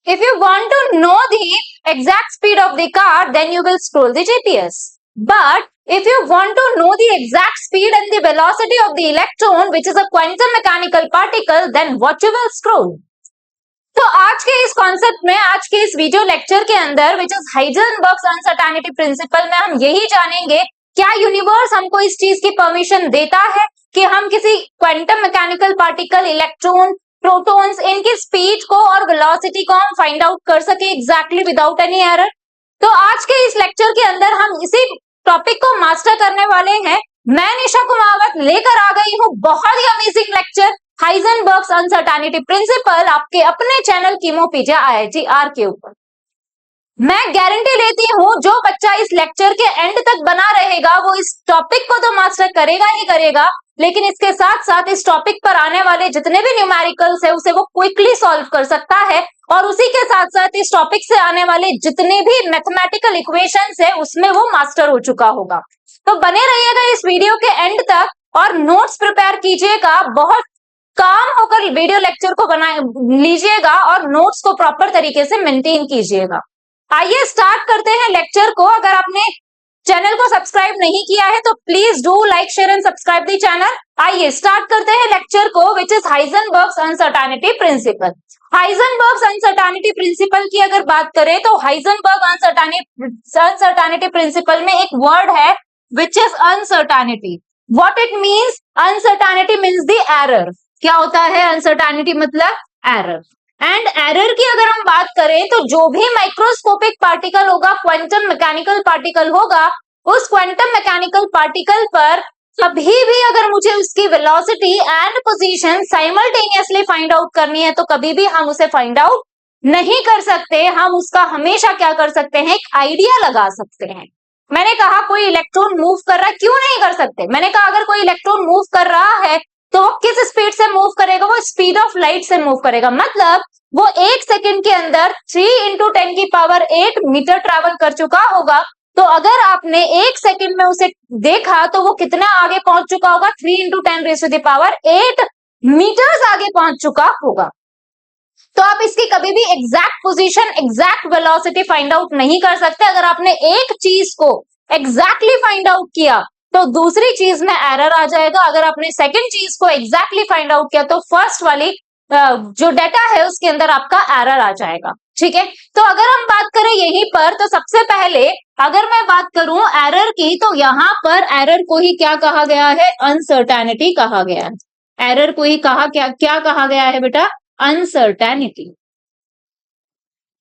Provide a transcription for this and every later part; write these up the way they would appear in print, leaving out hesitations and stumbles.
If you want to know the exact speed of the car, then you will scroll the GPS. But if you want to know the exact speed and the velocity of the electron, which is a quantum mechanical particle, then what you will scroll? तो आज के इस concept में, आज के इस video lecture के अंदर, विच इज हाइजेनबर्ग्स अनसर्टेनिटी प्रिंसिपल में, हम यही जानेंगे क्या यूनिवर्स हमको इस चीज की परमिशन देता है कि हम किसी quantum mechanical particle, electron, protons, इनकी स्पीड को और वेलोसिटी को हम फाइंड आउट कर सके एग्जैक्टली विदाउट एनी एरर। तो आज के इस लेक्चर के अंदर हम इसी टॉपिक को मास्टर करने वाले हैं। मैं निशा कुमावत लेकर आ गई हूँ बहुत ही अमेजिंग लेक्चर हाइजेनबर्ग्स अनसर्टेनिटी प्रिंसिपल आपके अपने चैनल कीमोपीडिया IITR के ऊपर। मैं गारंटी लेती हूँ जो बच्चा इस लेक्चर के एंड तक बना रहेगा वो इस टॉपिक को तो मास्टर करेगा ही करेगा, लेकिन इसके साथ साथ इस टॉपिक पर आने वाले जितने भी न्यूमेरिकल्स है उसे वो क्विकली सॉल्व कर सकता है, और उसी के साथ साथ इस टॉपिक से आने वाले जितने भी मैथमेटिकल इक्वेशंस है उसमें वो मास्टर हो चुका होगा। तो बने रहिएगा इस वीडियो के एंड तक और नोट्स प्रिपेयर कीजिएगा, बहुत काम होकर वीडियो लेक्चर को बना लीजिएगा और नोट्स को प्रॉपर तरीके से मेंटेन कीजिएगा। आइए स्टार्ट करते हैं लेक्चर को। अगर आपने चैनल को सब्सक्राइब नहीं किया है तो please do like, share and subscribe the channel. आइए स्टार्ट करते हैं लेक्चर को, which is Heisenberg's uncertainty principle. Heisenberg's uncertainty principle की अगर बात करें तो हाइजेनबर्ग अनसर्टेनिटी प्रिंसिपल में एक वर्ड है which is uncertainty. What it means? Uncertainty means the error. क्या होता है अनसर्टेनिटी? मतलब एरर। एंड एरर की अगर हम बात करें तो जो भी माइक्रोस्कोपिक पार्टिकल होगा, क्वांटम मैकेनिकल पार्टिकल होगा, उस क्वांटम मैकेनिकल पार्टिकल पर कभी भी अगर मुझे उसकी velocity and position simultaneously find out करनी है तो कभी भी हम उसे फाइंड आउट नहीं कर सकते। हम उसका हमेशा क्या कर सकते हैं? एक आइडिया लगा सकते हैं। मैंने कहा कोई इलेक्ट्रॉन मूव कर रहा है, क्यों नहीं कर सकते? मैंने कहा अगर कोई इलेक्ट्रॉन मूव कर रहा है तो वो किस स्पीड से मूव करेगा? वो स्पीड ऑफ लाइट से मूव करेगा। मतलब वो 1 सेकंड के अंदर 3 × 10⁸ मीटर ट्रैवल कर चुका होगा। तो अगर आपने 1 सेकंड में उसे देखा तो वो कितना आगे पहुंच चुका होगा? 3 × 10⁸ मीटर्स आगे पहुंच चुका होगा। तो आप इसकी कभी भी exact position, exact velocity find out नहीं कर सकते। अगर आपने एक चीज को एग्जैक्टली फाइंड आउट किया तो दूसरी चीज में एरर आ जाएगा। अगर आपने सेकंड चीज को एग्जैक्टली फाइंड आउट किया तो फर्स्ट वाली जो डाटा है उसके अंदर आपका एरर आ जाएगा। ठीक है, तो अगर हम बात करें यहीं पर तो सबसे पहले अगर मैं बात करूं एरर की तो यहां पर एरर को ही क्या कहा गया है? अनसर्टेनिटी कहा गया है। एरर को ही क्या कहा गया है बेटा? अनसर्टेनिटी।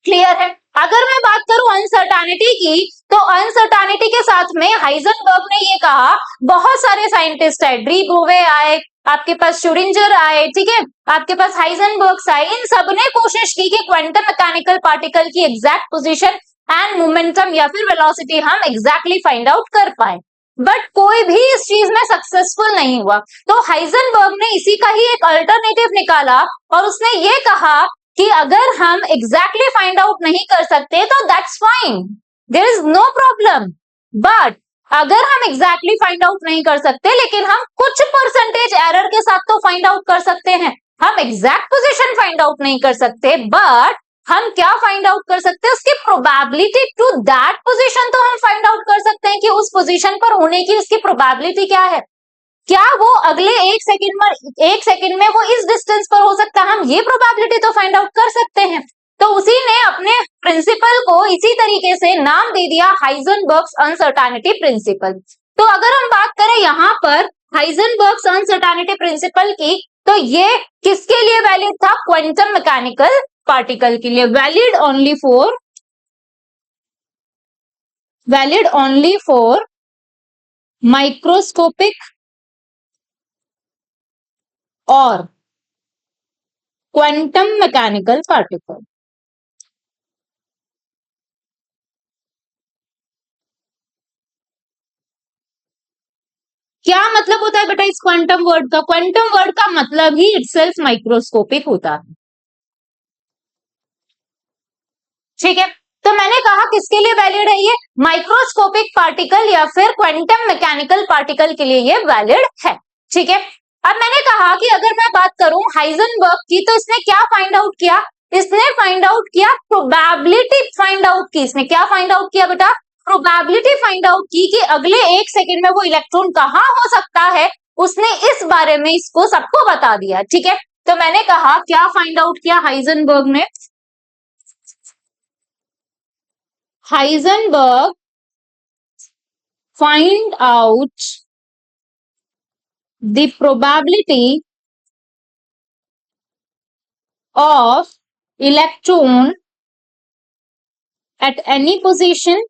क्लियर है? अगर मैं बात करूं अनसर्टेनिटी की तो अनसर्टेनिटी के साथ में हाइजेनबर्ग ने ये कहा, बहुत सारे साइंटिस्ट आए, डी ब्रोवे आए, आपके पास श्रोडिंगर आए, ठीक है, आपके पास हाइजेनबर्ग आए, इन सब ने कोशिश की कि क्वांटम मैकेनिकल पार्टिकल की एग्जैक्ट पोजीशन एंड मोमेंटम या फिर वेलोसिटी हम एग्जैक्टली फाइंड आउट कर पाए, बट कोई भी इस चीज में सक्सेसफुल नहीं हुआ। तो हाइजेनबर्ग ने इसी का ही एक अल्टरनेटिव निकाला और उसने ये कहा कि अगर हम एग्जैक्टली फाइंड आउट नहीं कर सकते तो that's fine, there is no problem. But अगर हम एग्जैक्टली फाइंड आउट नहीं कर सकते लेकिन हम कुछ परसेंटेज एरर के साथ तो फाइंड आउट कर सकते हैं। हम एग्जैक्ट पोजीशन फाइंड आउट नहीं कर सकते, बट हम क्या फाइंड आउट कर सकते हैं? उसकी प्रोबेबिलिटी टू दैट पोजीशन तो हम फाइंड आउट कर सकते हैं कि उस पोजीशन पर होने की उसकी प्रोबेबिलिटी क्या है। क्या वो अगले 1 सेकंड में वो इस डिस्टेंस पर हो सकता है? हम ये प्रोबेबिलिटी तो फाइंड आउट कर सकते हैं। तो उसी ने अपने प्रिंसिपल को इसी तरीके से नाम दे दिया हाइजेनबर्ग्स अनसर्टेनिटी प्रिंसिपल। तो अगर हम बात करें यहां पर हाइजेनबर्ग्स अनसर्टेनिटी प्रिंसिपल की तो ये किसके लिए वैलिड था? क्वांटम मैकेनिकल पार्टिकल के लिए। वैलिड ओनली फॉर माइक्रोस्कोपिक और क्वांटम मैकेनिकल पार्टिकल। क्या मतलब होता है बेटा इस क्वांटम वर्ड का? क्वांटम वर्ड का मतलब ही इटसेल्फ माइक्रोस्कोपिक होता है। ठीक है, तो मैंने कहा किसके लिए वैलिड है ये? माइक्रोस्कोपिक पार्टिकल या फिर क्वांटम मैकेनिकल पार्टिकल के लिए ये वैलिड है। ठीक है, अब मैंने कहा कि अगर मैं बात करूं हाइजेनबर्ग की तो इसने क्या फाइंड आउट किया? इसने फाइंड आउट किया प्रोबेबिलिटी फाइंड आउट की। इसने क्या फाइंड आउट किया बेटा? प्रोबेबिलिटी फाइंड आउट की कि अगले 1 सेकेंड में वो इलेक्ट्रॉन कहाँ हो सकता है, उसने इस बारे में इसको सबको बता दिया। ठीक है, तो मैंने कहा क्या फाइंड आउट किया हाइजेनबर्ग ने? Heisenberg find out the probability of electron at any position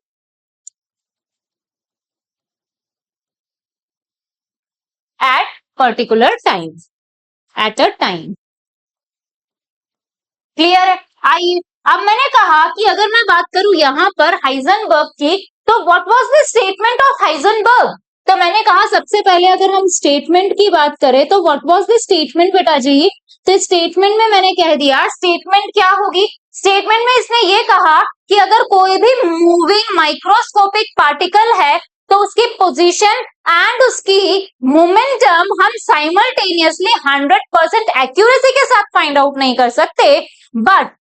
at particular time, at a time. Clear है? आइए अब मैंने कहा कि अगर मैं बात करूं यहां पर हाइजेनबर्ग की, तो what was the statement of Heisenberg? तो मैंने कहा सबसे पहले अगर हम स्टेटमेंट की बात करें तो व्हाट वाज द स्टेटमेंट बेटा जी? तो स्टेटमेंट में मैंने कह दिया, स्टेटमेंट क्या होगी? स्टेटमेंट में इसने ये कहा कि अगर कोई भी मूविंग माइक्रोस्कोपिक पार्टिकल है तो उसकी पोजीशन एंड उसकी मोमेंटम हम साइमल्टेनियसली 100% एक्यूरेसी के साथ फाइंड आउट नहीं कर सकते, बट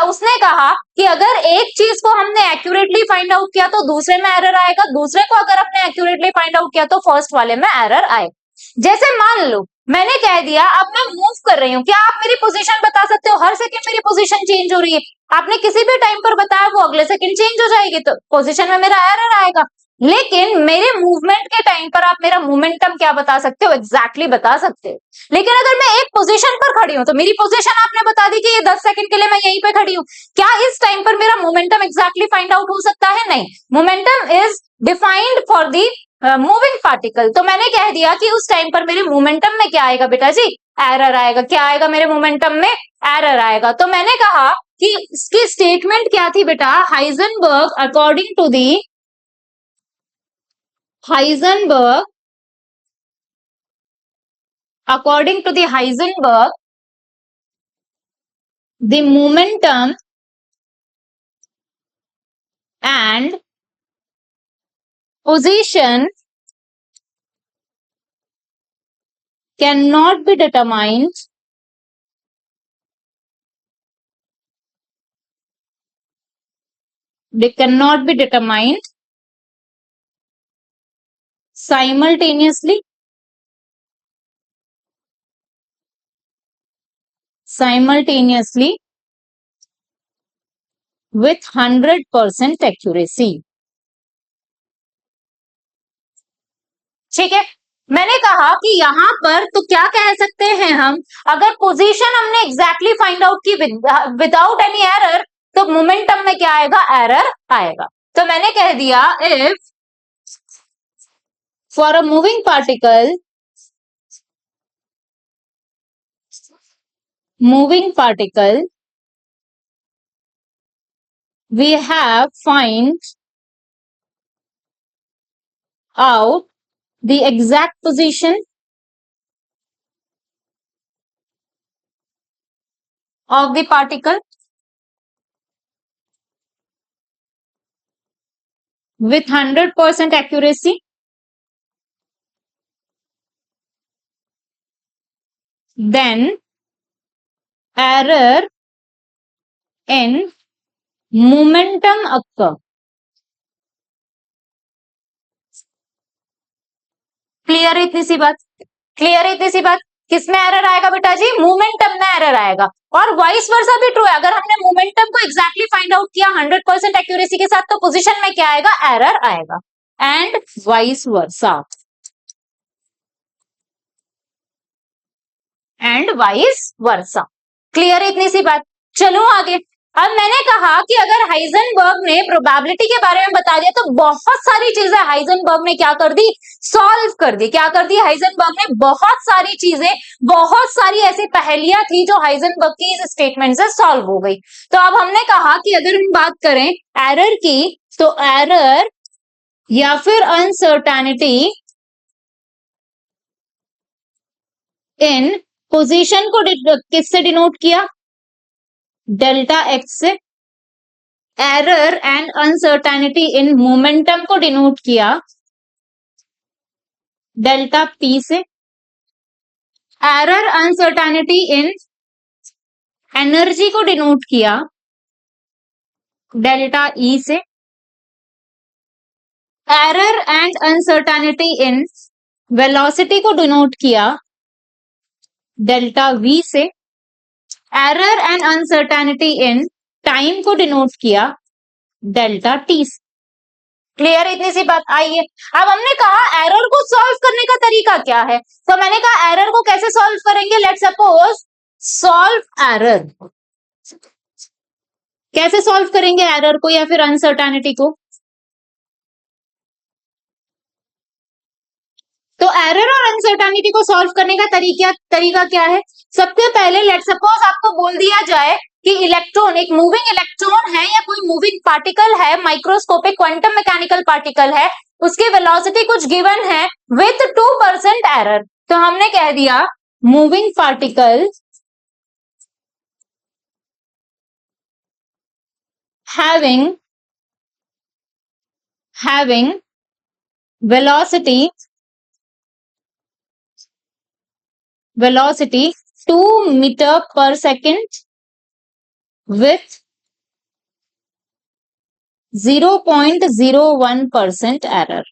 उसने कहा कि अगर एक चीज को हमने एक्यूरेटली फाइंड आउट किया तो दूसरे में एरर आएगा, दूसरे को अगर हमने एक्यूरेटली फाइंड आउट किया तो फर्स्ट वाले में एरर आएगा। जैसे मान लो मैंने कह दिया अब मैं मूव कर रही हूँ, क्या आप मेरी पोजीशन बता सकते हो? हर सेकंड मेरी पोजीशन चेंज हो रही है, आपने किसी भी टाइम पर बताया वो अगले सेकंड चेंज हो जाएगी, तो पोजीशन में मेरा एरर आएगा। लेकिन मेरे मूवमेंट के टाइम पर आप मेरा मोमेंटम क्या बता सकते हो? एग्जैक्टली बता सकते हो। लेकिन अगर मैं एक पोजीशन पर खड़ी हूं तो मेरी पोजीशन आपने बता दी कि ये 10 सेकंड के लिए मैं यहीं पे खड़ी हूं, क्या इस टाइम पर मेरा मोमेंटम एग्जैक्टली फाइंड आउट हो सकता है? नहीं, momentum is defined for the moving particle. तो मैंने कह दिया कि उस टाइम पर मेरे मोमेंटम में क्या आएगा बेटा जी? एरर आएगा। क्या आएगा मेरे मोमेंटम में? एरर आएगा। तो मैंने कहा कि इसकी स्टेटमेंट क्या थी बेटा? Heisenberg according to the Heisenberg, according to the Heisenberg, the momentum and position cannot be determined simultaneously with 100% accuracy। ठीक है, मैंने कहा कि यहां पर तो क्या कह सकते हैं हम, अगर पोजीशन हमने एग्जैक्टली फाइंड आउट की विदाउट एनी एरर तो मोमेंटम में क्या आएगा? एरर आएगा। तो मैंने कह दिया if for a moving particle we have find out the exact position of the particle with 100% accuracy, then error in momentum occur। Clear है इतनी सी बात? क्लियर है इतनी सी बात? किसमें एरर आएगा बेटा जी? मोमेंटम में एरर आएगा। और वाइस वर्सा भी ट्रू है, अगर हमने मोमेंटम को एग्जैक्टली फाइंड आउट किया 100% एक्यूरेसी के साथ तो पोजीशन में क्या आएगा? एरर आएगा। एंड वाइस वर्सा, क्लियर है इतनी सी बात? चलो आगे। अब मैंने कहा कि अगर हाइजेनबर्ग ने प्रोबेबिलिटी के बारे में बता दिया तो बहुत सारी चीजें हाइजेनबर्ग ने क्या कर दी? सॉल्व कर दी। क्या कर दी हाइजेनबर्ग ने? बहुत सारी चीजें, बहुत सारी ऐसी पहेलियां थी जो हाइजेनबर्ग की इस स्टेटमेंट से सॉल्व हो गई। तो अब हमने कहा कि अगर हम बात करें एरर की, तो एरर या फिर अनसर्टेनिटी इन पोजीशन को किससे डिनोट किया? डेल्टा एक्स से। Error and uncertainty in momentum को डिनोट किया डेल्टा पी से। एरर अनसर्टेनिटी इन एनर्जी को डिनोट किया डेल्टा ई से, error and uncertainty in velocity को डिनोट किया डेल्टा वी से, error and uncertainty in time को डिनोट किया डेल्टा टी से। क्लियर, इतनी सी बात। आइए अब हमने कहा एरर को सॉल्व करने का तरीका क्या है, तो मैंने कहा एरर को कैसे सॉल्व करेंगे। लेट्स सपोज सॉल्व एरर, कैसे सॉल्व करेंगे एरर को या फिर अनसर्टेनिटी को। तो एरर और अनसर्टेनिटी को सॉल्व करने का तरीका क्या है। सबसे पहले लेट्स सपोज आपको बोल दिया जाए कि इलेक्ट्रॉन एक मूविंग इलेक्ट्रॉन है या कोई मूविंग पार्टिकल है, माइक्रोस्कोपिक क्वांटम मैकेनिकल पार्टिकल है, उसकी वेलोसिटी कुछ गिवन है विथ 2% एरर। तो हमने कह दिया moving particle having velocity 2 meter per second with 0.01% error.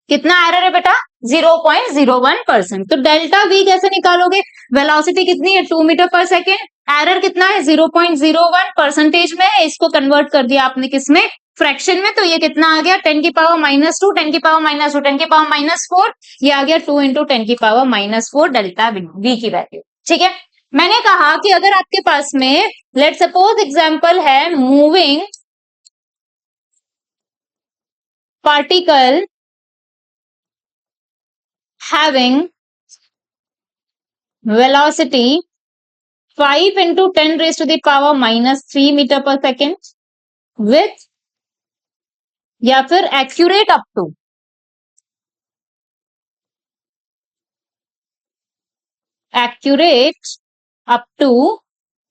कितना एरर है बेटा, 0.01%। तो डेल्टा वी कैसे निकालोगे, वेलोसिटी कितनी है 2 मीटर पर सेकेंड, एरर कितना है 0.01 परसेंटेज में है, इसको कन्वर्ट कर दिया आपने किसमें, फ्रैक्शन में। तो ये कितना आ गया 10 की पावर -2, 10 की पावर -2, 10 की पावर -4, ये आ गया 2 इंटू 10 की पावर -4 डेल्टा वी की वैल्यू। ठीक है, मैंने कहा कि अगर आपके पास में लेट सपोज एग्जांपल है moving particle having velocity 5 into 10 raised to the power -3 meter per second with या फिर accurate up to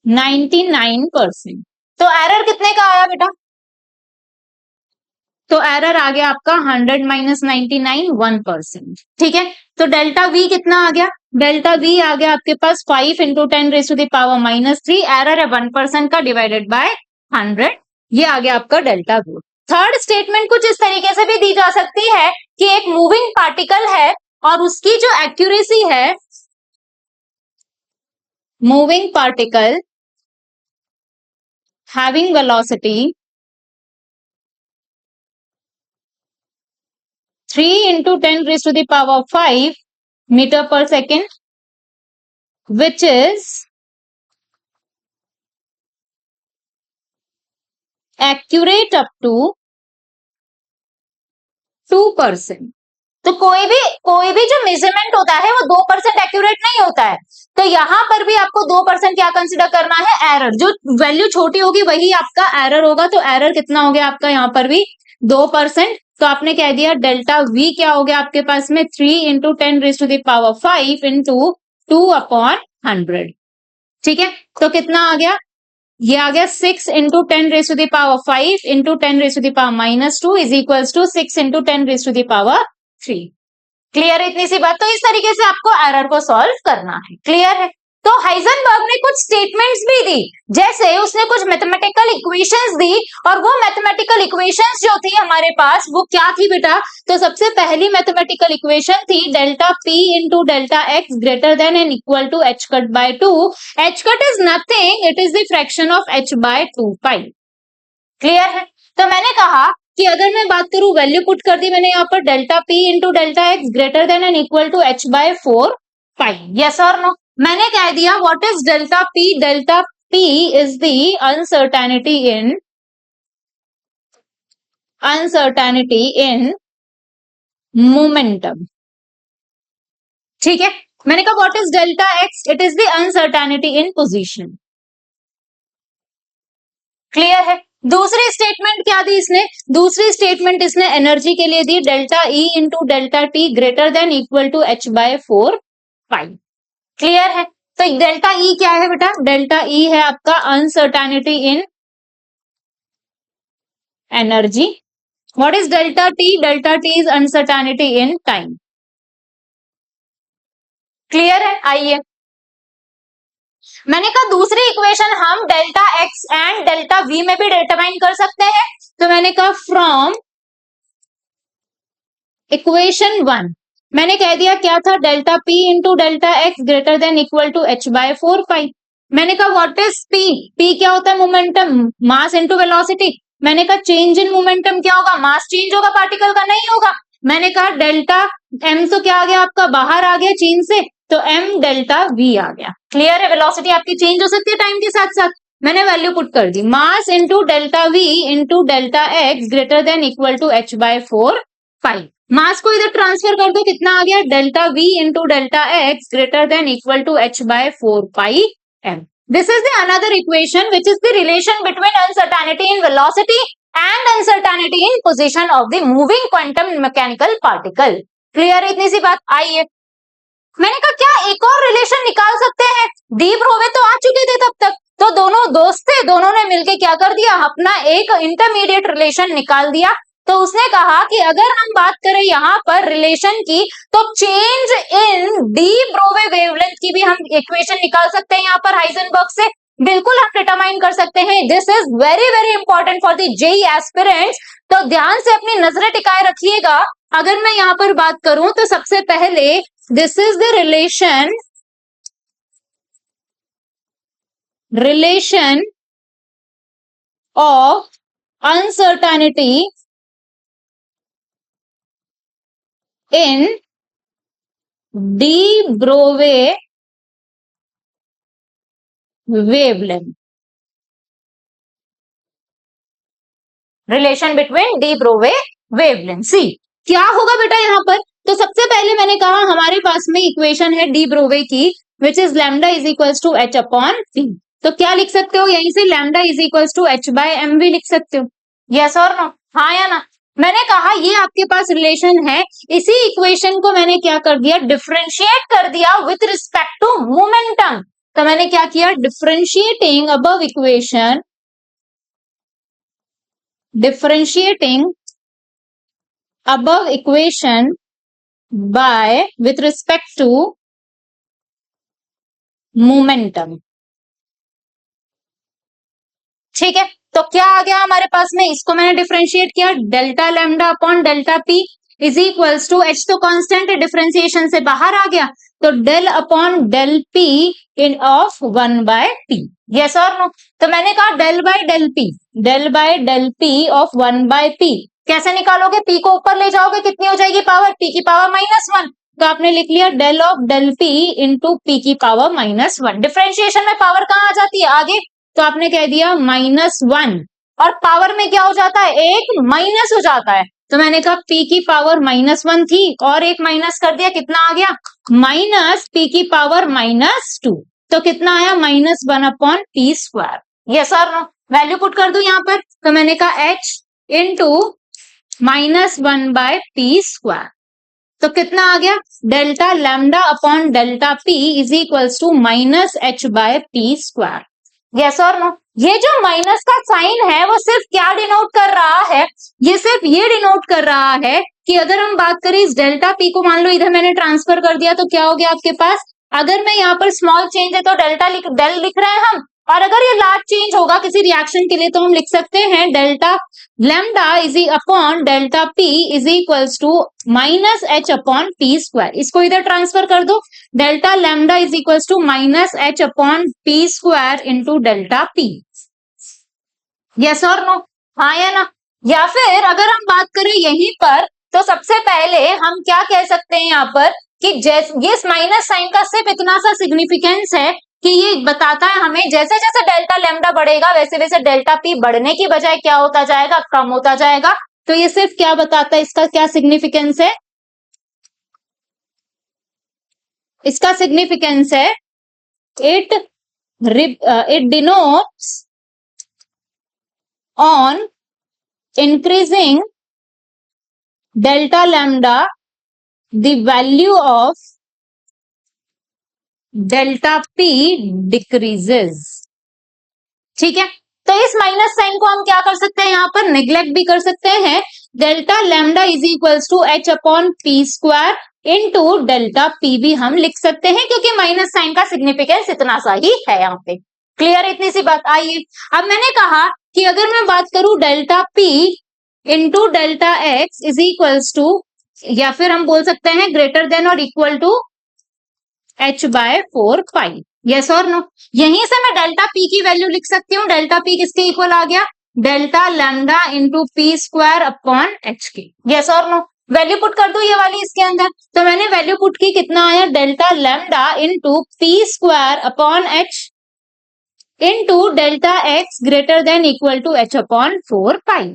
99%। तो एरर कितने का आया बेटा, तो एरर आ गया आपका 100 - 99 1%। ठीक है, तो डेल्टा वी कितना आ गया, डेल्टा वी आ गया आपके पास 5 into 10 raise to the power -3, error है 1% का डिवाइडेड बाय 100, ये आ गया आपका डेल्टा वी। थर्ड स्टेटमेंट कुछ इस तरीके से भी दी जा सकती है कि एक मूविंग पार्टिकल है और उसकी जो एक्यूरेसी है, moving particle having velocity 3 into 10 raised to the power 5 meter per second, which is accurate up to 2%। तो कोई भी जो मेजरमेंट होता है वो 2% एक्यूरेट नहीं होता है, तो यहां पर भी आपको 2% क्या कंसिडर करना है, एरर। जो वैल्यू छोटी होगी वही आपका एरर होगा, तो एरर कितना हो गया आपका यहां पर भी 2%। तो आपने कह दिया डेल्टा वी क्या हो गया आपके पास में 3 into 10 raise to the power 5 into 2/100। ठीक है, तो कितना आ गया, ये आ गया 6 into 10 raise to the power 5 into 10 raise to the power -2 is equals to 6 into 10 raise to the power 3। Clear है इतनी सी बात। तो इस तरीके से आपको एरर को सॉल्व करना है। क्लियर है, तो हाइजेनबर्ग ने कुछ स्टेटमेंट्स भी दी, जैसे उसने कुछ मैथमेटिकल इक्वेशंस दी, और वो मैथमेटिकल इक्वेशंस जो थी हमारे पास वो क्या थी बेटा, तो सबसे पहली मैथमेटिकल इक्वेशन थी delta P into delta x greater than and equal to h cut by 2। h cut is nothing, it is the fraction of h by 2 pi. Clear है, तो मैंने कहा कि अगर मैं बात करूं, वैल्यू पुट कर दी मैंने यहाँ पर delta P into delta x greater than and equal to h by 4 pi, yes और नो। मैंने कह दिया what is delta P is the uncertainty in momentum. ठीक है, मैंने कहा what is delta X, it is the uncertainty in position. Clear है, दूसरी स्टेटमेंट क्या दी इसने, दूसरी स्टेटमेंट इसने एनर्जी के लिए दी delta E into delta T greater than equal to h by 4 pi. Clear है, तो डेल्टा ई क्या है बेटा, डेल्टा ई है आपका uncertainty in energy. What is delta T, delta T is uncertainty in time. Clear है, आइए मैंने कहा दूसरी इक्वेशन हम delta x and delta we में भी डिटरमाइन कर सकते हैं। तो मैंने कहा फ्रॉम इक्वेशन 1 मैंने कह दिया क्या था, delta P into delta x greater than equal to H by 4 pi. मैंने कहा व्हाट इज पी, पी क्या होता है, मोमेंटम, मास इंटू वेलोसिटी। मैंने कहा चेंज इन मोमेंटम क्या होगा, मास चेंज होगा, पार्टिकल का नहीं होगा। मैंने कहा डेल्टा एम तो क्या आ गया आपका, बाहर आ गया चेन से, तो एम डेल्टा वी आ गया। क्लियर है, वेलोसिटी आपकी चेंज हो सकती है टाइम के साथ साथ। मैंने वैल्यू पुट कर दी, mass into delta we into delta x greater than equal to H by 4 pi. Mass को इधर ट्रांसफर कर दो, कितना आ गया, delta we into delta x greater than equal to H by 4 pi M. This is the another equation which is the relation between uncertainty in velocity and uncertainty in position of the moving quantum mechanical particle. Clear है इतनी सी बात। आइए, मैंने कहा क्या एक और रिलेशन निकाल सकते हैं, डी ब्रोवे तो आ चुके थे तब तक, तो दोनों दोस्त थे, दोनों ने मिलके क्या कर दिया, अपना एक इंटरमीडिएट रिलेशन निकाल दिया। तो उसने कहा कि अगर हम बात करें यहाँ पर रिलेशन की, तो change in D Broglie wavelength की भी हम इक्वेशन निकाल सकते हैं यहाँ पर हाइजेनबर्ग से, बिल्कुल हम डिटरमाइन कर सकते हैं। This is very very important for the JEE aspirants, तो ध्यान से अपनी नजरें टिकाए रखिएगा। अगर मैं यहाँ पर बात करूं तो सबसे पहले this is the relation of uncertainty in de Broglie wavelength, relation between de Broglie wavelength. सी क्या होगा बेटा यहाँ पर, तो सबसे पहले मैंने कहा हमारे पास में इक्वेशन है डी ब्रोवे की, which is lambda is equals to H upon P. तो क्या लिख सकते हो, यहीं से lambda is equals to H by M भी लिख सकते हो, यस और नो, हाँ या ना। मैंने कहा ये आपके पास रिलेशन है, इसी इक्वेशन को मैंने क्या कर दिया, डिफरेंशिएट कर दिया विथ रिस्पेक्ट टू मोमेंटम। तो मैंने क्या किया, differentiating above equation, differentiating above equation by with respect to momentum। ठीक है, तो क्या आ गया हमारे पास में, इसको मैंने डिफरेंशिएट किया, delta lambda upon delta P is equals to, H तो कांस्टेंट है, डिफरेंशिएशन से बाहर आ गया, तो del upon del P in of 1 by P, yes और नो। तो मैंने कहा del by del P of 1 by P कैसे निकालोगे, पी को ऊपर ले जाओगे, कितनी हो जाएगी पावर, पी की पावर -1, तो आपने लिख लिया del of del P into P की पावर -1। डिफरेंशिएशन में पावर कहाँ आ जाती है, आगे, तो आपने कह दिया -1, और पावर में क्या हो जाता है, एक माइनस हो जाता है, तो मैंने कहा पी की पावर -1 थी और एक माइनस कर दिया, कितना आ गया, माइनस पी की पावर -2, तो कितना आया, -1 अपॉन पी स्क्वायर, यस और नो। वैल्यू पुट कर दो यहाँ पर, तो मैंने कहा h into -1 by P square, तो कितना आ गया, delta lambda upon delta P is equals to -h by P square, yes और नो। ये जो माइनस का साइन है वो सिर्फ क्या डिनोट कर रहा है, ये सिर्फ ये डिनोट कर रहा है कि अगर हम बात करें इस डेल्टा पी को, मान लो इधर मैंने ट्रांसफर कर दिया, तो क्या हो गया आपके पास, अगर मैं यहाँ पर स्मॉल चेंज है तो डेल लिख रहे हैं हम, और अगर ये लार्ज चेंज होगा किसी रिएक्शन के लिए तो हम लिख सकते हैं delta lambda is upon delta P is equals to -h upon P square. इसको इधर ट्रांसफर कर दो, delta lambda is equals to -h upon P square into delta P, yes और नो, हाँ या ना। या फिर अगर हम बात करें यहीं पर, तो सबसे पहले हम क्या कह सकते हैं यहाँ पर कि ये माइनस साइन का सिर्फ इतना सा सिग्निफिकेंस है कि ये बताता है हमें जैसे जैसे डेल्टा लैम्डा बढ़ेगा वैसे वैसे डेल्टा पी बढ़ने की बजाय क्या होता जाएगा, कम होता जाएगा। तो ये सिर्फ क्या बताता है, इसका क्या सिग्निफिकेंस है, इसका सिग्निफिकेंस है it denotes on increasing delta lambda the value of delta P decreases. ठीक है, तो इस माइनस साइन को हम क्या कर सकते हैं, यहाँ पर नेग्लेक्ट भी कर सकते हैं, delta lambda is equals to h upon P square, into delta P भी हम लिख सकते हैं, क्योंकि माइनस साइन का सिग्निफिकेंस इतना सा ही है यहाँ पे। क्लियर इतनी सी बात। आइए अब मैंने कहा कि अगर मैं बात करूं delta P into delta x is equals to, या फिर हम बोल सकते हैं ग्रेटर देन और equal to h by 4 pi, yes और नो। यहीं से मैं डेल्टा पी की वैल्यू लिख सकती हूँ। डेल्टा पी किसके इक्वल आ गया? Delta lambda into p square upon H के, यस और नो। वैल्यू पुट कर दो ये वाली इसके अंदर, तो मैंने वैल्यू पुट की, कितना आया? Delta lambda into p square upon h into delta x greater than equal to H upon 4 pi,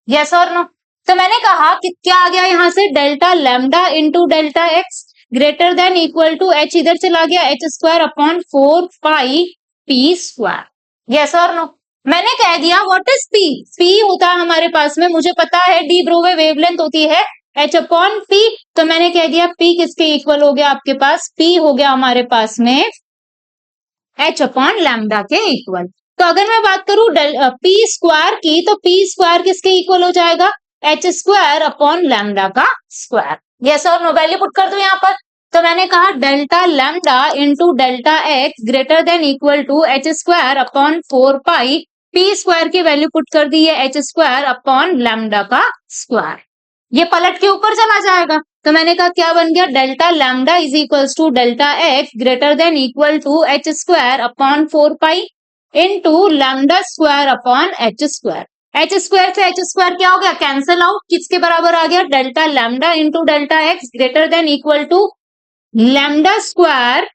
yes और नो। तो मैंने कहा कि क्या आ गया यहाँ से? Delta lambda into delta x greater than equal to h, इधर चला गया h square upon 4 pi p square, yes और नो। मैंने कह दिया व्हाट इज पी? पी होता है हमारे पास में, मुझे पता है डी ब्रोवे वेवलेंथ होती है एच अपॉन पी, तो मैंने कह दिया पी किसके इक्वल हो गया आपके पास? पी हो गया हमारे पास में एच अपॉन लैम्डा के इक्वल। तो अगर मैं बात करूं पी स्क्वायर की, तो पी स्क्वायर किसके इक्वल हो जाएगा? एच स्क्वायर अपॉन लैम्डा का स्क्वायर, यस और नो। वैल्यू पुट कर दो यहाँ पर, तो मैंने कहा delta lambda into delta x greater than equal to h square upon 4 pi, p square की वैल्यू पुट कर दी है एच स्क्वायर अपॉन लैम्डा का स्क्वायर। ये पलट के ऊपर चला जाएगा, तो मैंने कहा क्या बन गया? Delta lambda is equals to delta x greater than equal to h square upon 4 pi into lambda square upon h square. H square से एच स्क्वायर क्या हो गया? Cancel out. किसके बराबर आ गया? Delta lambda into delta x greater than equal to lambda square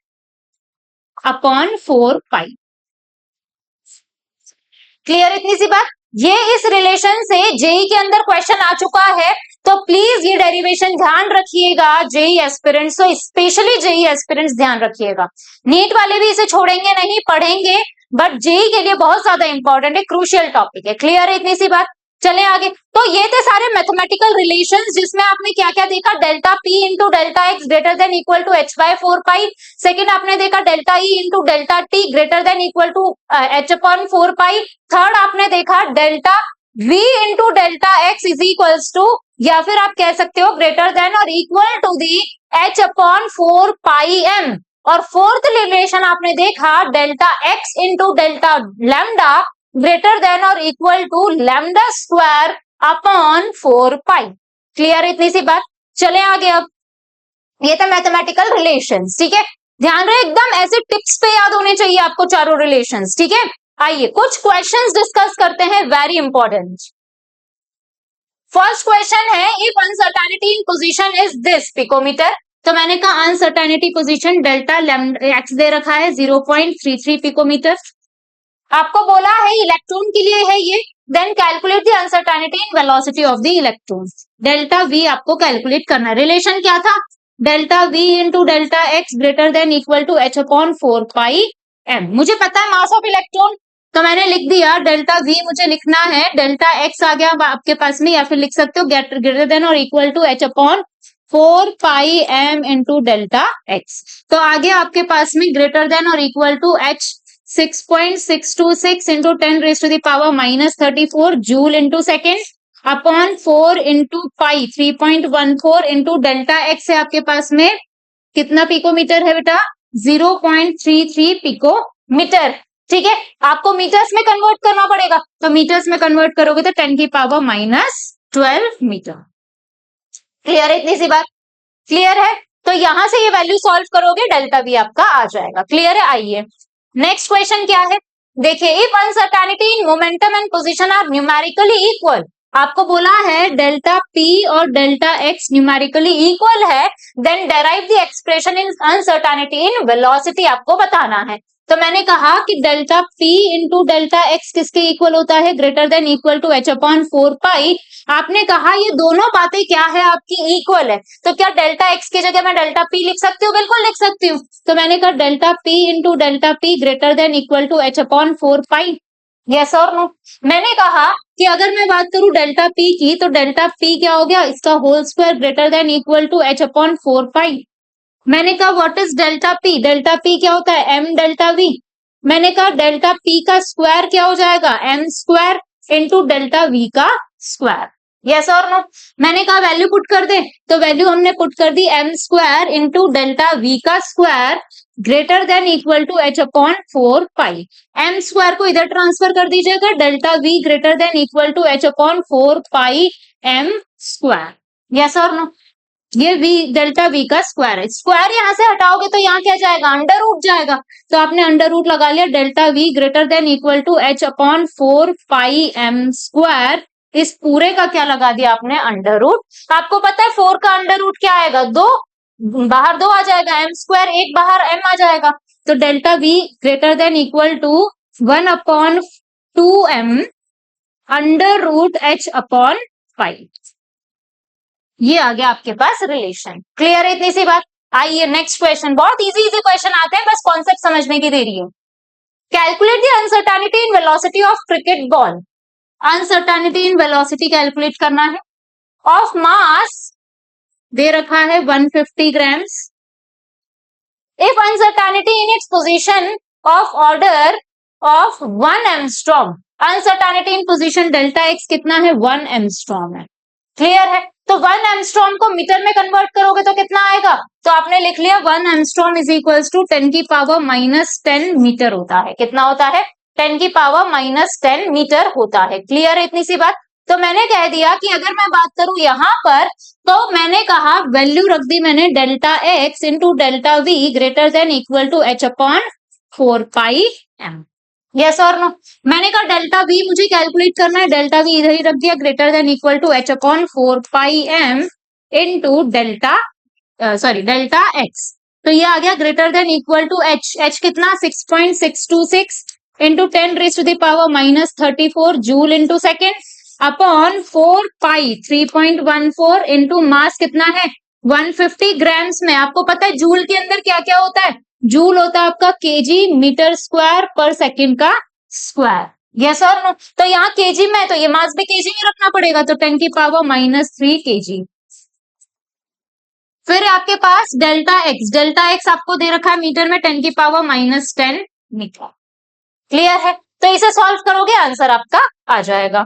upon 4 pi. Clear इतनी सी बात? ये इस रिलेशन से जेई के अंदर क्वेश्चन आ चुका है, तो प्लीज ये डेरिवेशन ध्यान रखिएगा जेई एस्पिरेंट्स, तो स्पेशली जेई एस्पिरेंट्स ध्यान रखिएगा। नीट वाले भी इसे छोड़ेंगे नहीं, पढ़ेंगे, बट जेई के लिए बहुत ज्यादा इंपॉर्टेंट है, क्रूशियल टॉपिक है। क्लियर है इतनी सी बात? चले आगे। तो ये थे सारे मैथमेटिकल रिलेशंस जिसमें आपने क्या क्या देखा? Delta P into delta x greater than equal to H by 4 pi. Second आपने देखा delta E into delta T greater than equal to H upon 4 pi. Third आपने देखा delta v into delta x is equals to, या फिर आप कह सकते हो ग्रेटर देन और equal to the h upon 4 pi m। और फोर्थ रिलेशन आपने देखा delta x into delta lambda greater than और equal to lambda square upon 4 pi. Clear इतनी सी बात? चले आगे। अब ये था मैथमेटिकल रिलेशंस, ठीक है। ध्यान रहे एकदम ऐसे टिप्स पे याद होने चाहिए आपको चारों रिलेशंस, ठीक है। आइए कुछ क्वेश्चंस डिस्कस करते हैं, वेरी इंपॉर्टेंट। फर्स्ट क्वेश्चन है if uncertainty in position is this picometer, तो मैंने कहा अनसर्टेनिटी पोजीशन डेल्टा एक्स दे रखा है 0.33 पिकोमीटर। आपको बोला है इलेक्ट्रॉन के लिए है ये, then calculate the uncertainty in velocity of the electron. Delta v आपको कैलकुलेट करना है। रिलेशन क्या था? Delta we into delta x greater than equal to H upon 4 pi m. मुझे पता है मास ऑफ इलेक्ट्रॉन, तो मैंने लिख दिया डेल्टा वी मुझे लिखना है, डेल्टा एक्स आ गया आपके पास में, या फिर लिख सकते हो ग्रेटर देन और equal to H upon 4 pi m into delta x. तो आगे आपके पास में ग्रेटर देन और equal to h 6.626 into 10 raise to the power minus 34 joule into second upon 4 into pi 3.14 into delta x है आपके पास में कितना पिकोमीटर है बेटा? 0.33 पिकोमीटर, ठीक है। आपको मीटर्स में कन्वर्ट करना पड़ेगा, तो मीटर्स में कन्वर्ट करोगे तो 10 की पावर माइनस 12 मीटर। क्लियर है इतनी सी बात? क्लियर है? तो यहां से ये वैल्यू सॉल्व करोगे डेल्टा वी आपका आ जाएगा। क्लियर है? आइए नेक्स्ट क्वेश्चन क्या है, देखिए if uncertainty in momentum and position are numerically equal, आपको बोला है डेल्टा पी और डेल्टा एक्स न्यूमेरिकली इक्वल है, then derive the expression in uncertainty in velocity आपको बताना है। तो मैंने कहा कि delta P into delta x किसके इक्वल होता है? Greater than equal to H upon 4 pi. आपने कहा ये दोनों बातें क्या है आपकी? इक्वल है, तो क्या डेल्टा एक्स की जगह मैं डेल्टा पी लिख सकती हूँ? बिल्कुल लिख सकती हूँ। तो मैंने कहा delta P into delta p greater than equal to H upon 4 pi, yes और नो। मैंने कहा कि अगर मैं बात करूं डेल्टा पी की, तो डेल्टा पी क्या हो गया? इसका whole square greater than equal to H upon 4 pi. मैंने कहा what is delta p? Delta p क्या होता है? M delta v. मैंने कहा डेल्टा पी का स्क्वायर क्या हो जाएगा? M square into delta v का स्क्वायर। यस और नो? मैंने कहा वैल्यू पुट कर दे, तो वैल्यू हमने पुट कर दी m square into delta v का square greater than equal to h upon 4 pi. m square को इधर ट्रांसफर कर दीजिएगा, delta v greater than equal to h upon 4 pi m square. Yes और नो? ये v डेल्टा v का square है। Square यहां से हटाओगे तो यहाँ क्या जाएगा, अंडर रूट जाएगा, तो आपने अंडर रूट लगा लिया, delta v greater than equal to h upon 4 pi m square. इस पूरे का क्या लगा दिया आपने, अंडर रूट। आपको पता है 4 का अंडर रूट क्या आएगा, 2, बाहर 2 आ जाएगा, m स्क्वायर 1 बाहर m आ जाएगा, तो delta v greater than equal to 1 upon 2m under root h upon 5। ये आ गया आपके पास रिलेशन। क्लियर है इतनी सी बात? आइए नेक्स्ट क्वेश्चन, बहुत इजी इजी क्वेश्चन आते हैं, बस कॉन्सेप्ट समझने की देरी है। Calculate the uncertainty in velocity of cricket ball. Uncertainty in velocity calculate करना है। ऑफ मास दे रखा है 150 grams. If uncertainty in its position of order of 1 angstrom, uncertainty in position delta x कितना है, 1 एंगस्ट्रॉम है। क्लियर है? तो 1 angstrom को मीटर में कन्वर्ट करोगे तो कितना आएगा, तो आपने लिख लिया 1 एंगस्ट्रॉम इज इक्वल्स टू 10 की पावर -10 मीटर होता है। कितना होता है, 10 की पावर -10 मीटर होता है। क्लियर है इतनी सी बात? तो मैंने कह दिया कि अगर मैं बात करूं यहां पर, तो मैंने कहा वैल्यू रख दी मैंने delta x into delta v greater than equal to h upon 4 pi m। Yes और नो? मैंने कहा डेल्टा वी मुझे कैलकुलेट करना है, डेल्टा वी इधर ही रख दिया, greater than equal to h upon 4 pi m into delta delta x. तो ये आ गया greater than equal to h कितना 6.626 into 10 raise to the power -34 joule into second upon 4 pi 3.14 into mass कितना है 150 ग्राम्स में। आपको पता है जूल के अंदर क्या क्या होता है, जूल होता है आपका केजी मीटर स्क्वायर पर सेकंड का स्क्वायर। यस और नो? तो यहाँ केजी में है तो ये मास भी केजी में रखना पड़ेगा, तो 10 की पावर -3 केजी। फिर आपके पास डेल्टा एक्स आपको दे रखा है मीटर में 10 की पावर -10 मीटर। क्लियर है? तो इसे सॉल्व करोगे आंसर आपका आ जाएगा।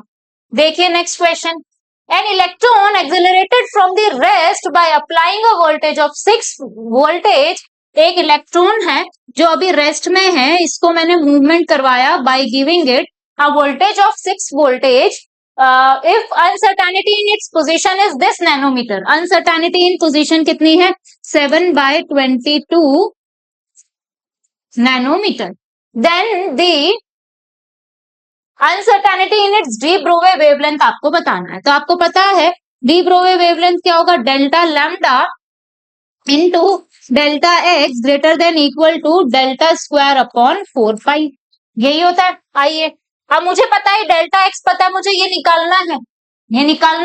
देखिए next question, an electron accelerated from the rest by applying a voltage of 6 voltage. एक इलेक्ट्रॉन है जो अभी रेस्ट में है, इसको मैंने मूवमेंट करवाया by giving it a voltage of 6 voltage. If uncertainty in its position is this nanometre, uncertainty in position कितनी है 7/22 nanometre, then the uncertainty in its de Broglie wavelength आपको बताना है। तो आपको पता है डी ब्रोवे वेवलेंथ क्या होगा, delta lambda into delta x greater than equal to delta square upon 4 pi, यही होता है। आइए अब मुझे पता है डेल्टा एक्स पता है, मुझे ये निकालना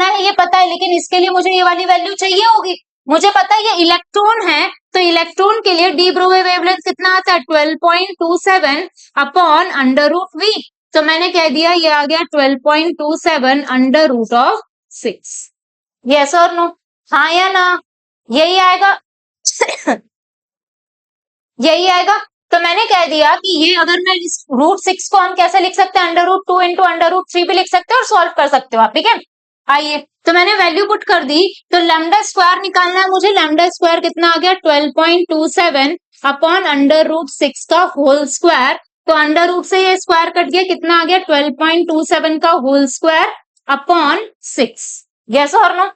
है, ये पता है, लेकिन इसके लिए मुझे ये वाली वैल्यू चाहिए होगी। मुझे पता है ये इलेक्ट्रॉन है, तो इलेक्ट्रॉन के लिए डी ब्रोवे वेवलेंथ कितना आता है 12.27 अपॉन अंडर रूट वी। तो मैंने कह दिया ये आ गया 12.27 अंडर रूट ऑफ 6। यस और नो? हाँ या ना? यही आएगा यही आएगा। तो मैंने कह दिया कि ये अगर मैं इस √6 को हम कैसे लिख सकते हैं, under root 2 into under root 3 भी लिख सकते हो और सॉल्व कर सकते हो आप, ठीक है। आइए तो मैंने वैल्यू पुट कर दी, तो लैम्डा स्क्वायर निकालना है मुझे, लैम्डा स्क्वायर कितना आ गया 12.27 अपॉन अंडर रूट 6 का होल स्क्वायर। तो अंडर रूट से ये स्क्वायर कट गया, कितना आ गया 12.27 का होल स्क्वायर अपॉन 6। यस और नो?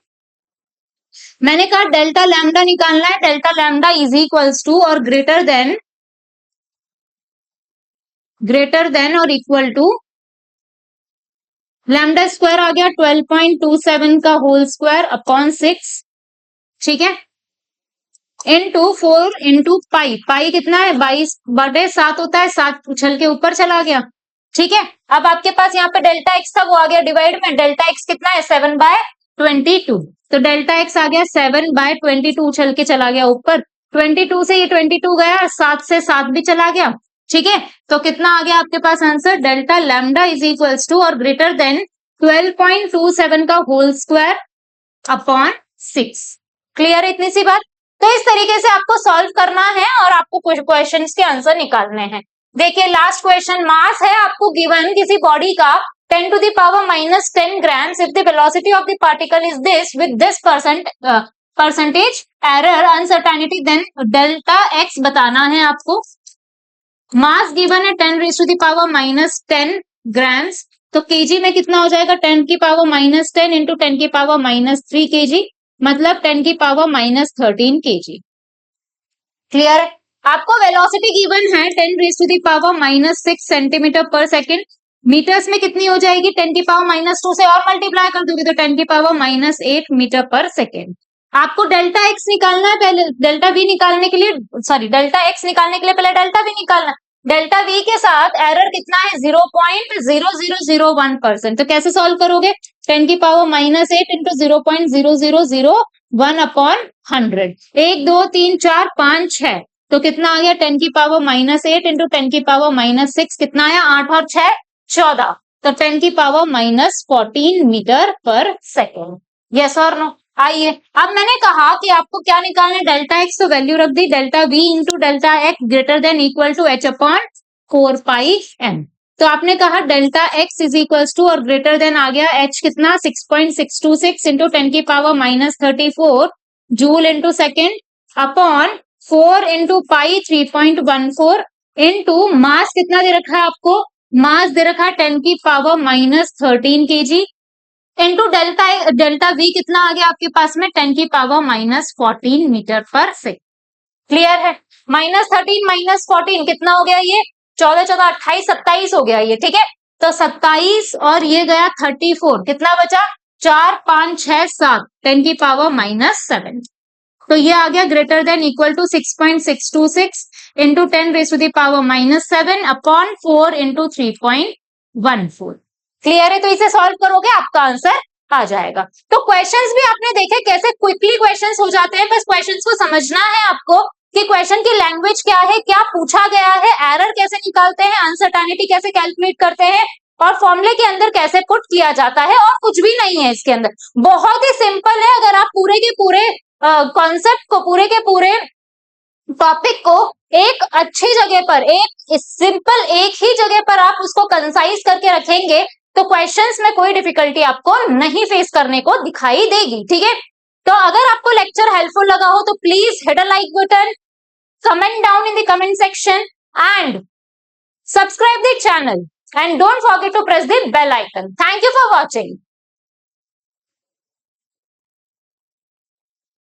मैंने कहा डेल्टा लैम्डा निकालना है, delta lambda is equals to और ग्रेटर देन और इक्वल टू लैम्डा स्क्वायर आ गया 12.27 का होल स्क्वायर अपॉन 6, ठीक है, इंटू 4 इंटू पाई। पाई कितना है 22/7 होता है, 7 उछल के ऊपर चला गया, ठीक है। अब आपके पास यहाँ पे डेल्टा एक्स था वो आ गया डिवाइड में, डेल्टा एक्स कितना है 7/22, तो डेल्टा एक्स आ गया 7/22 उछल के चला गया ऊपर, 22 से ये 22 गया, 7 से 7 भी चला गया, ठीक है। तो कितना आ गया आपके पास answer, delta lambda is equals to और ग्रेटर देन 12.27 का होल स्क्वायर अपॉन 6। क्लियर है इतनी सी बात? तो इस तरीके से आपको सॉल्व करना है और आपको कुछ क्वेश्चंस के आंसर निकालने हैं। देखिए लास्ट क्वेश्चन, मास है आपको गिवन किसी बॉडी का 10 to the power minus 10 grams if the velocity of the particle is this with this percentage error uncertainty, then delta x बताना है आपको। मास गिवन है 10 raise to the power minus 10 grams, तो KG में कितना हो जाएगा 10 की पावर माइनस 10 इंटू 10 की पावर माइनस 3 केजी, मतलब 10 की पावर माइनस 13 केजी। क्लियर है? आपको वेलोसिटी गिवन है 10 raise to the power minus 6 centimetre पर सेकेंड, मीटर्स में कितनी हो जाएगी 10 की पावर माइनस 2 से और मल्टीप्लाई कर दोगे तो 10 की पावर माइनस 8 मीटर पर सेकेंड। आपको डेल्टा एक्स निकालना है, पहले डेल्टा वी निकालने के लिए, सॉरी डेल्टा एक्स निकालने के लिए पहले डेल्टा वी निकालना है। डेल्टा वी के साथ एरर कितना है 0.0001%, तो कैसे सॉल्व करोगे 10 की पावर माइनस 8 इंटू 0.0001 अपॉन 100, 1 2 3 4 5 6, तो कितना आ गया 10 की पावर माइनस 8 इंटू 10 की पावर माइनस 6, कितना आया 8 और 6 14, तो 10 की पावर माइनस 14 मीटर पर सेकेंड। यस और नो? आइए अब मैंने कहा कि आपको क्या निकालना है डेल्टा एक्स, तो वैल्यू रख दी delta we into delta x greater than equal to H upon 4 pi M. तो आपने कहा delta x is equal to और ग्रेटर देन आ गया एच कितना 6.626 इंटू 10 की power minus 34 joule into second upon 4 into pi 3.14 into mass कितना दे रखा है आपको, मास दे रखा है 10 की power minus 13 KG into delta we कितना आ गया आपके पास में 10 की पावर माइनस 14 मीटर पर सेकेंड। क्लियर है? माइनस 13 माइनस 14 कितना हो गया, ये 14 14 28 27 हो गया ये, ठीक है। तो 27 और ये गया 34, कितना बचा 4 5 6 7, 10 की पावर माइनस 7, तो ये आ गया greater than equal to 6.626 into 10 raise to the power minus 7 upon 4 into 3.14। Clear है? तो इसे सॉल्व करोगे आपका आंसर आ जाएगा। तो क्वेश्चंस भी आपने देखे कैसे क्विकली क्वेश्चंस हो जाते हैं, बस क्वेश्चंस को समझना है आपको कि क्वेश्चन की लैंग्वेज क्या है, क्या पूछा गया है, एरर कैसे निकालते हैं, अनसर्टेनिटी कैसे कैलकुलेट करते हैं और फॉर्मूले के अंदर कैसे पुट किया जाता है, और कुछ भी नहीं है इसके अंदर, बहुत ही सिंपल है। अगर आप पूरे के पूरे कॉन्सेप्ट को, पूरे के पूरे टॉपिक को एक अच्छी जगह पर, एक सिंपल एक ही जगह पर आप उसको कंसाइज करके रखेंगे तो क्वेश्चंस में कोई डिफिकल्टी आपको नहीं फेस करने को दिखाई देगी, ठीक है। तो अगर आपको लेक्चर हेल्पफुल लगा हो तो please hit a like button, comment down in the comment section and subscribe the channel and don't forget to press the bell icon. Thank you for watching.